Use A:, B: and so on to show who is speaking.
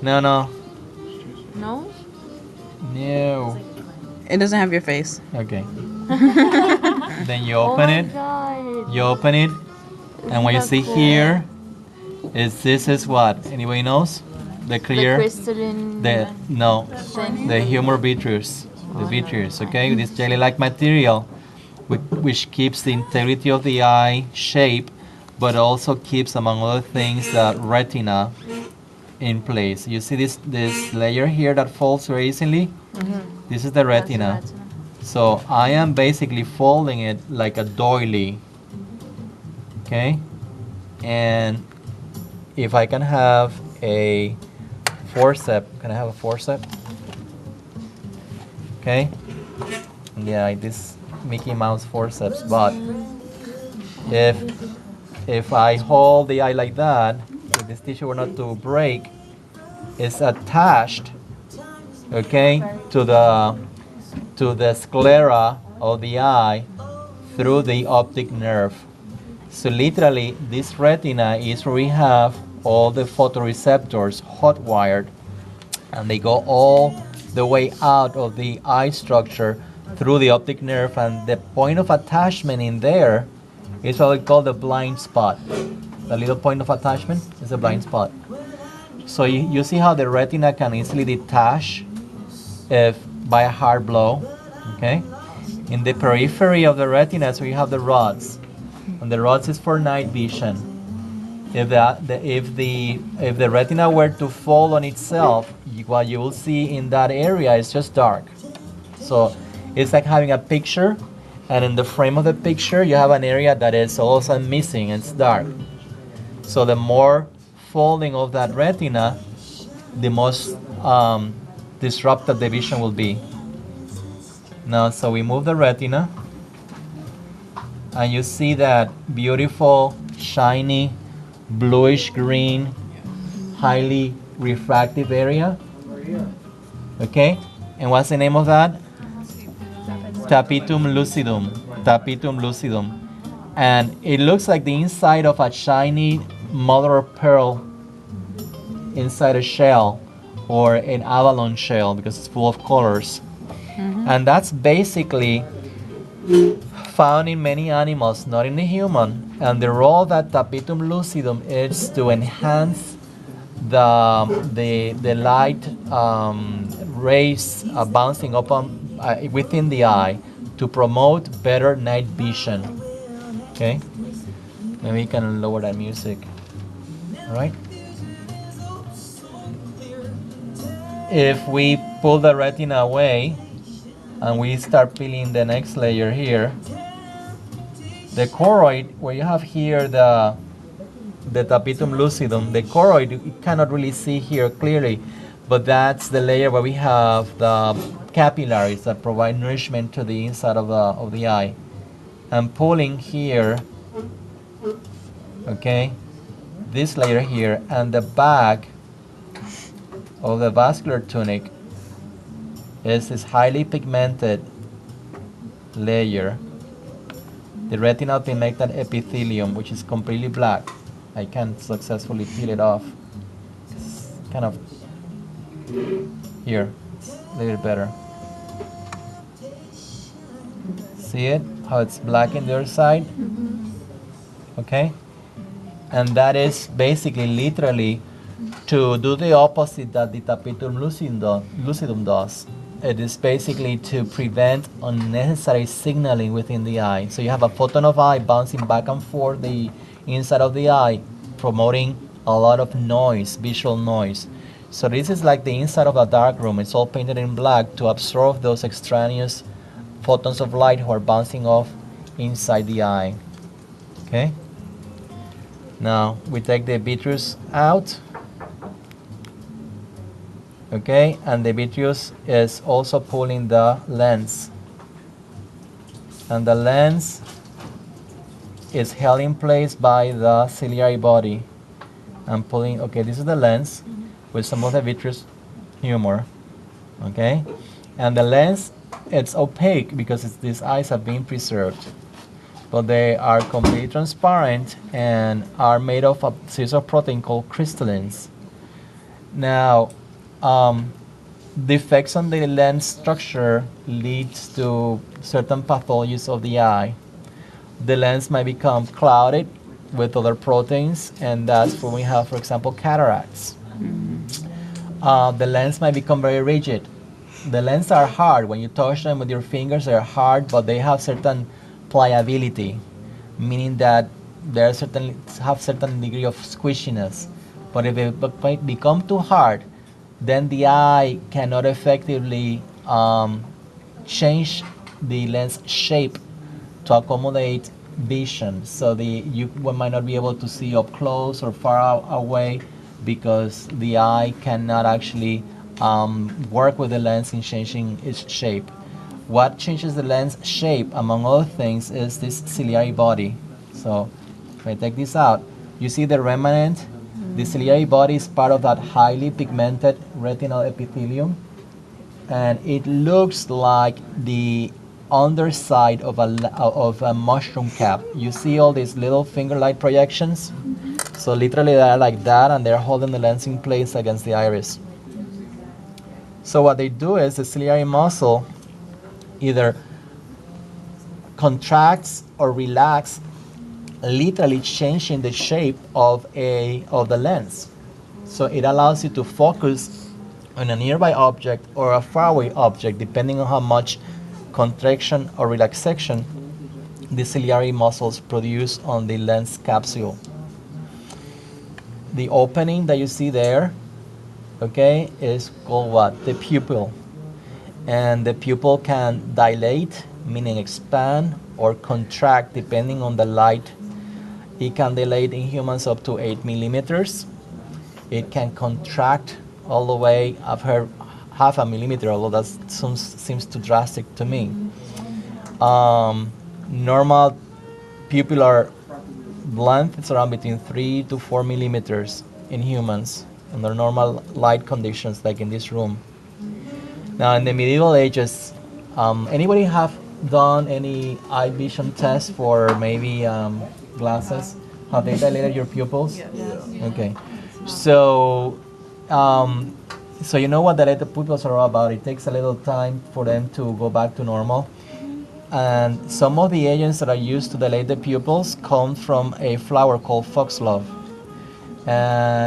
A: No, no,
B: No?
A: no.
C: It doesn't have your face.
A: Okay. Then you
B: Oh
A: open
B: my
A: it.
B: god.
A: You open it, and what you
B: Isn't
A: see
B: that cool?
A: here is this is what? Anybody knows? The
B: The
A: clear.
B: crystalline
A: The no.
B: thing.
A: The humor vitreous. The vitreous. Okay, this jelly-like material, which keeps the integrity of the eye shape, but also keeps, among other things, the retina in place. You see this layer here that folds very easily? This is the retina. So I am basically folding it like a doily. Okay? And if I can have a forceps, can I have a forceps? Okay? Yeah, this Mickey Mouse forceps, but if if I hold the eye like that, if this tissue were not to break, it's attached, okay, to the sclera of the eye through the optic nerve. So literally, this retina is where we have all the photoreceptors hot-wired, and they go all the way out of the eye structure through the optic nerve, and the point of attachment in there is what we call the blind spot. The little point of attachment is a blind spot. So you see how the retina can easily detach if by a hard blow, okay? In the periphery of the retina, so you have the rods, and the rods is for night vision. If the retina were to fall on itself, what you will see in that area is just dark. So it's like having a picture, and in the frame of the picture, you have an area that is all of a sudden missing. It's dark. So the more folding of that retina, the most disrupted the vision will be. Now, so we move the retina, and you see that beautiful, shiny, bluish green, highly refractive area. Okay? And what's the name of that? Tapetum lucidum. Tapetum lucidum. And it looks like the inside of a shiny mother of pearl inside a shell, or an abalone shell, because it's full of colors. And that's basically found in many animals, not in the human. And the role that tapetum lucidum is to enhance the light rays bouncing up within the eye to promote better night vision. Okay, maybe we can lower that music. All right. If we pull the retina away and we start peeling the next layer here, the choroid, where you have here the tapetum lucidum, the choroid you cannot really see here clearly, but that's the layer where we have the capillaries that provide nourishment to the inside of the eye. I'm pulling here, okay, this layer here, and the back of the vascular tunic is this highly pigmented layer, the retinal pigmented epithelium, which is completely black. I can't successfully peel it off. It's kind of here, a little bit better. See it? How it's black in the other side? Okay? And that is basically literally to do the opposite that the tapetum lucidum does. It is basically to prevent unnecessary signaling within the eye. So you have a photon of light bouncing back and forth the inside of the eye, promoting a lot of noise, visual noise. So this is like the inside of a dark room. It's all painted in black to absorb those extraneous photons of light who are bouncing off inside the eye. Okay? Now we take the vitreous out. Okay, and the vitreous is also pulling the lens. And the lens is held in place by the ciliary body. I'm pulling, okay, this is the lens with some of the vitreous humor. Okay, and the lens, it's opaque because these eyes have been preserved. But they are completely transparent and are made of a series of protein called crystallins. Now, the effects on the lens structure leads to certain pathologies of the eye. The lens might become clouded with other proteins, and that's when we have, for example, cataracts. The lens might become very rigid. The lenses are hard. When you touch them with your fingers, they're hard, but they have certain pliability, meaning that they certainly have certain degree of squishiness. But if it become too hard, then the eye cannot effectively change the lens shape to accommodate vision. So you might not be able to see up close or far away because the eye cannot actually work with the lens in changing its shape. What changes the lens shape, among other things, is this ciliary body. So if I take this out, you see the remnant. The ciliary body is part of that highly pigmented retinal epithelium, and it looks like the underside of a mushroom cap. You see all these little finger-like projections? So literally they're like that, and they're holding the lens in place against the iris. So what they do is the ciliary muscle either contracts or relax, literally changing the shape of the lens. So it allows you to focus on a nearby object or a faraway object, depending on how much contraction or relaxation the ciliary muscles produce on the lens capsule. The opening that you see there, okay, is called what? The pupil. And the pupil can dilate, meaning expand, or contract depending on the light. It can dilate in humans up to 8 millimeters. It can contract all the way, I've heard half a millimeter, although that seems too drastic to me. Normal pupillar length is around between 3 to 4 millimeters in humans under normal light conditions like in this room. Now in the medieval ages, anybody have done any eye vision tests for maybe glasses? Have they dilated your pupils?
B: Yes.
A: Okay. So so you know what dilated pupils are all about. It takes a little time for them to go back to normal. And some of the agents that are used to dilate the pupils come from a flower called foxglove. And